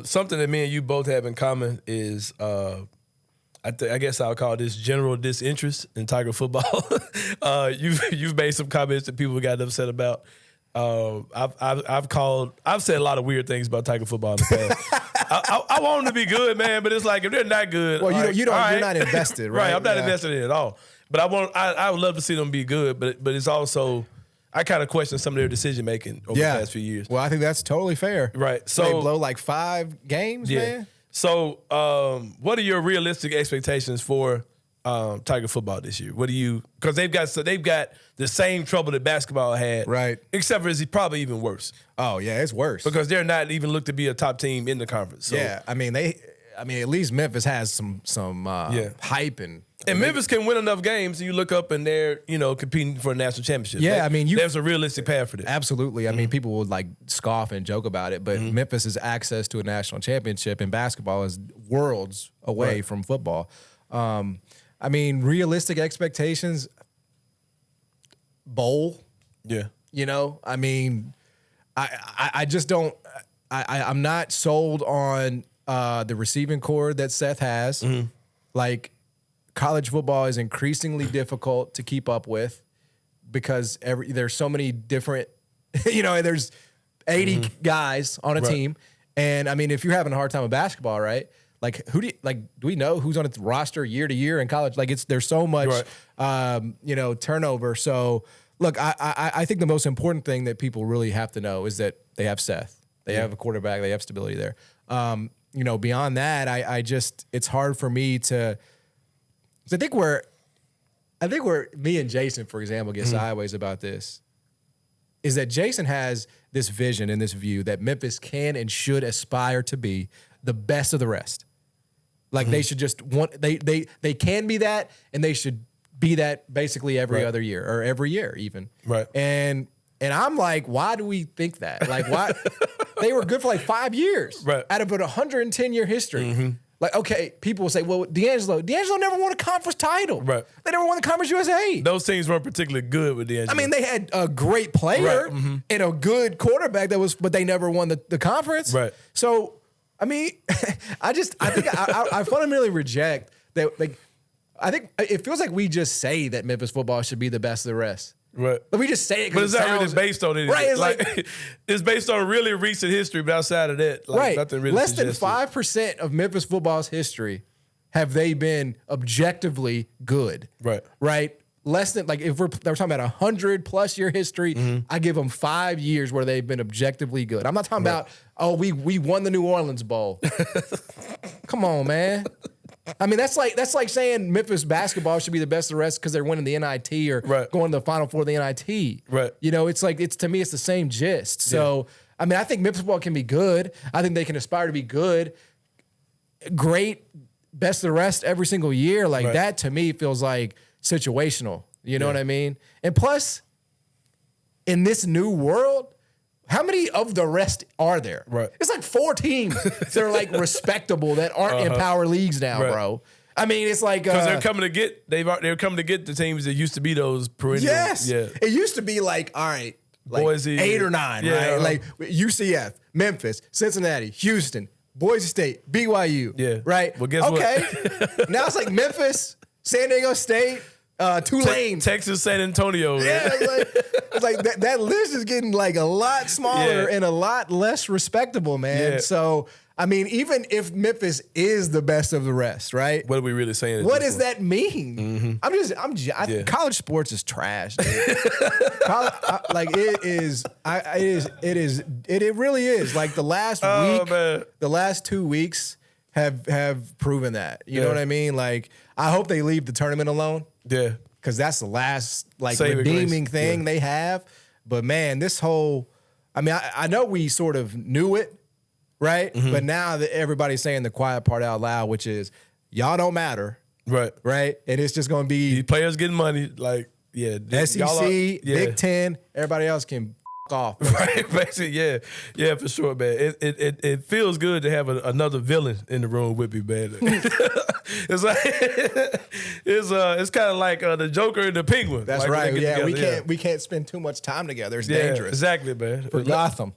Something that me and you both have in common is I guess I'll call this general disinterest in Tiger football. You've made some comments that people got upset about. I've said a lot of weird things about Tiger football in the past. I want them to be good, man, but it's like if they're not good, well, you're not invested, right? Right, I'm not invested in it at all. But I would love to see them be good, but it's also I kind of question some of their decision making over the past few years. Well, I think that's totally fair. Right, so they blow like 5 games, man. So, what are your realistic expectations for Tiger football this year? What do you? Because they've got the same trouble that basketball had, right? Except for it's probably even worse. Oh yeah, it's worse because they're not even looked to be a top team in the conference. So. Yeah, I mean at least Memphis has some hype and Memphis can win enough games, and you look up and they're competing for a national championship. Yeah, there's a realistic path for this. Absolutely. I mean, people would like scoff and joke about it, but Memphis's access to a national championship in basketball is worlds away from football. I mean, realistic expectations, bowl. Yeah. I mean, I just don't. I'm not sold on the receiving core that Seth has. Like, college football is increasingly difficult to keep up with because there's so many different, there's 80 guys on a team. And I mean, if you're having a hard time with basketball, right? Like, do we know who's on its roster year to year in college? Like, there's so much, turnover. So look, I think the most important thing that people really have to know is that they have Seth. They have a quarterback. They have stability there. Beyond that, it's hard for me to. I think where me and Jason, for example, get sideways about this is that Jason has this vision and this view that Memphis can and should aspire to be the best of the rest. Like they should just they can be that, and they should be that basically every other year or every year even. Right. And I'm like, why do we think that? Like, why they were good for like 5 years out of a 110-year history. Like, okay, people will say, well, D'Angelo never won a conference title. Right. They never won the Conference USA. Those teams weren't particularly good with D'Angelo. I mean, they had a great player and a good quarterback but they never won the conference. Right. So, I mean, I think I fundamentally reject that. Like, I think it feels like we just say that Memphis football should be the best of the rest. Right. But we just say it but because it's not really based on anything. Right. It's like it's based on really recent history, but outside of that, nothing really Less than 5% of Memphis football's history have they been objectively good. Right. Right? Less than, like, if we're talking about 100+ year history, I give them 5 years where they've been objectively good. I'm not talking about, we won the New Orleans Bowl. Come on, man. I mean, that's like saying Memphis basketball should be the best of the rest because they're winning the NIT or going to the Final Four of the NIT. Right. To me, it's the same gist. So, I mean, I think Memphis football can be good. I think they can aspire to be good. Great, best of the rest every single year. Like, that to me feels like situational. You know what I mean? And plus, in this new world, how many of the rest are there? Right. It's like 4 teams that are like respectable that aren't in power leagues now, bro. I mean, it's like because they're coming to get the teams that used to be those perennial. Yes. Yeah. It used to be like, all right, like Boise, 8 or 9, right? Like UCF, Memphis, Cincinnati, Houston, Boise State, BYU. Yeah. Right. Well, guess what? Now it's like Memphis, San Diego State, Tulane, Texas, San Antonio. Yeah, it's like that list is getting like a lot smaller and a lot less respectable, man. Yeah. So, I mean, even if Memphis is the best of the rest, right? What are we really saying? What does that mean? College sports is trash. Dude. It really is. Like the last week, the last 2 weeks have proven that. You know what I mean? Like, I hope they leave the tournament alone. Yeah. Because that's the last redeeming thing they have. But man, this whole, I mean, I know we sort of knew it, right? But now that everybody's saying the quiet part out loud, which is y'all don't matter. Right. Right. And it's just going to be these players getting money. Like, SEC, Big Ten, everybody else can off. Right, basically, yeah, for sure, man. It feels good to have another villain in the room with me, man. It's like it's kind of like the Joker and the Penguin. That's like right. Yeah, we can't spend too much time together. It's dangerous. Exactly, man. For Gotham.